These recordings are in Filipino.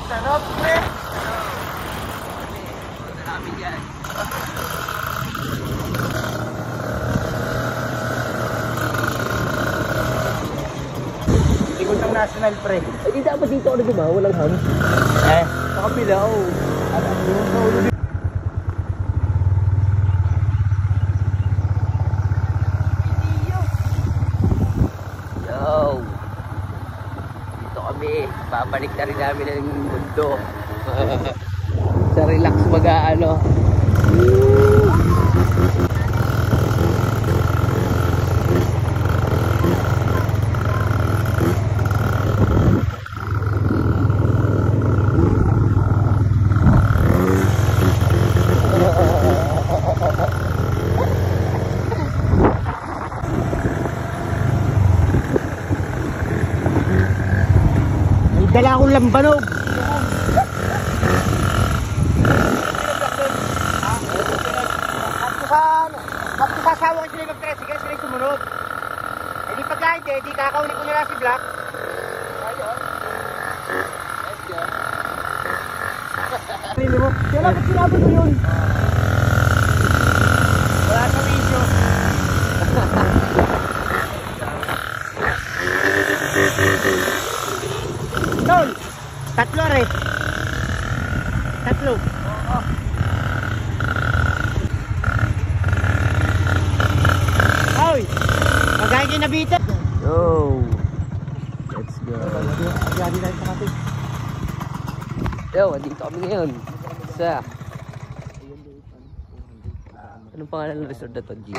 Sarap, pre! Marami yan. Ikot ng national, pre. Ay, di dapat dito ako naguma, walang hams. Sa kapila, oo. Yo! Dito kami. Babalik na rin namin ng mundo. Sa relax mag-ano. Dala akong lambanog. At sasawa ko sila mag-tricycle, sila sumunod. Eh di pagka hindi, kakaunin ko nila si Black. Ayun. Let's go. Kailan ko sinabi mo yun? Wala sa video. Tol! Tatlo rin. Tatlo. Oo. Oy! Pagkain kayo nabitin. Yo! Let's go. Yari na sa kapit. Yo, dito kami ngayon. Sa... Anong pangalan ng resort na to, G?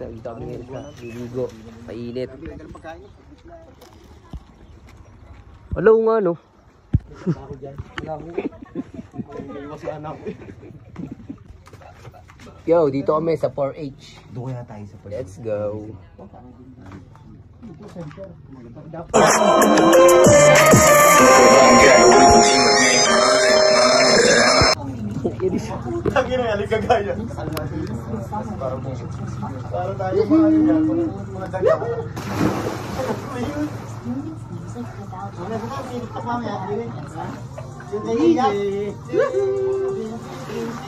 Dito kami ngayon sa Liligo. Mainit. Wala ko nga, no? Yo, dito kami sa 4H. Doon kaya tayo sa Let's go. Lagi na yung kagaya. Para tayo mga daga. Ayun.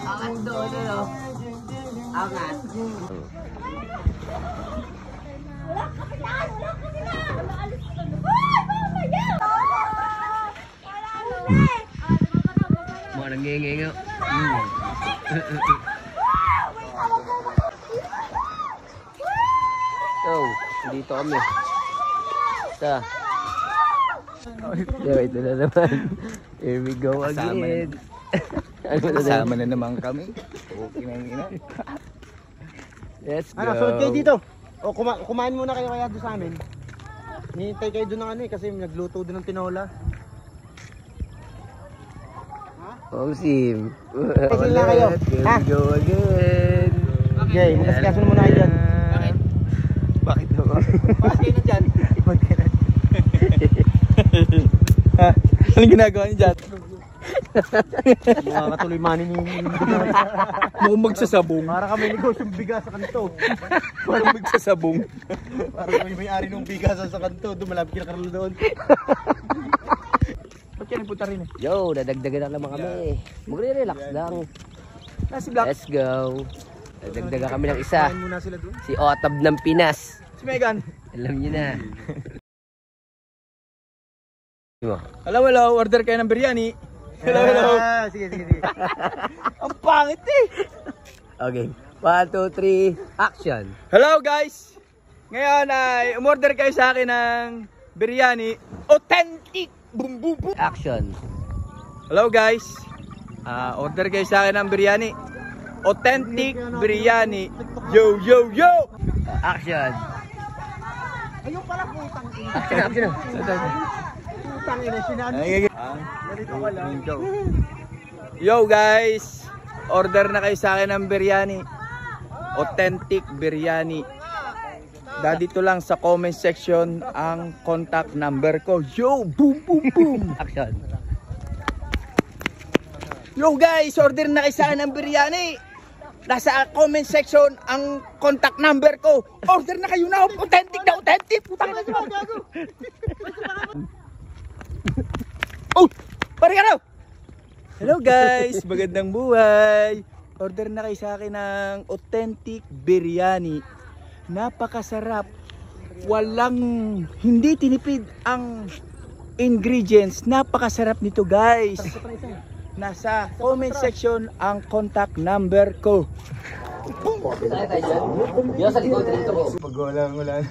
Angat doon, ano? Angat. Wala kapitan! Wala kapitan! Wala alis ka na! Ay! Mamaya! Wala ano eh! Mga nangingingo. So, dito kami. Sa. Ito na naman. Here we go again. Kasama na naman kami. Okay na yun. Let's go. Ano, sunod kayo dito. O kumain muna kayo kaya doon sa amin. Hinihintay kayo doon ng ano eh, kasi nagluto doon ng tinola. Oh, Sim. Kasi lang kayo. Here we go again. Okay, magkasikaso na muna kayo dyan. Bakit naman? Bakit kayo na dyan? Bakit kayo na dyan? Anong ginagawa niyo dyan? Mga katuloy manin yung Mukhang magsasabong. para kami negosyong bigas sa kanto. Parang magsasabong. Para kami may-ari ng bigas sa kanto. Doon malapit kila Carlo doon. Ba't yan punta rin eh? Yo, dadagdagan na naman kami. Magre-relax lang. Si Black. Let's go. Dadagdagan kami ng isa. Kain muna sila doon. Si Otab ng Pinas. Si Megan. Alam niyo na. Hello, order kayo ng biryani. Hello. Sige. Ang pangit eh. Okay. 1, 2, 3, action. Hello guys. Ngayon ay umorder kayo sa akin ng biryani. Authentic. Boom boom boom. Action. Hello guys. Order kayo sa akin ng biryani. Authentic biryani. Yo. Action. Ayun pala putang ina. Action. Putang ina, sinano. Ganito ka lang. Yo guys. Order na kayo sa akin ng biryani. Authentic biryani. Dito lang sa comment section ang contact number ko. Yo, boom. Action. Yo guys, order na kayo sa akin ng biryani. nasa comment section ang contact number ko. Order na kayo na, authentic na authentic. Putang ina mo, gago. Oh, pare ka raw. Hello guys, magandang buhay. Order na kayo sa akin ng authentic biryani. Napakasarap. Walang, hindi tinipid ang ingredients. Napakasarap nito guys. Nasa comment section ang contact number ko. Yo, sa likod dito ko. Pag wala na.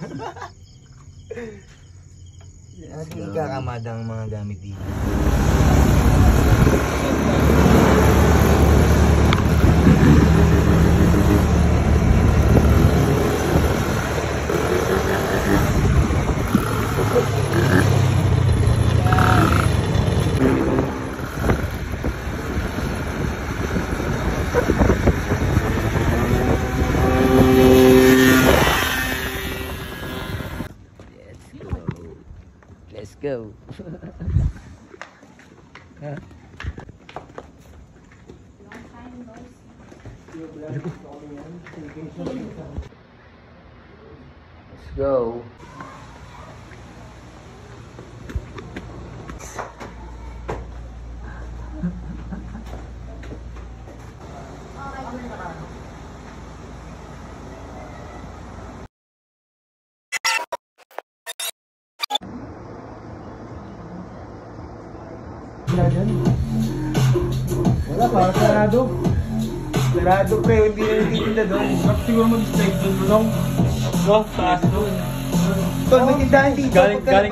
Ating kakamadang mga gamit dito. Let's go. Let's go. Wala pa, sarado. Sarado pre, hindi na nagtitinda doon. Bakit siguro mag-strike doon? No, taas doon. Tol, may tindahan dito. Galing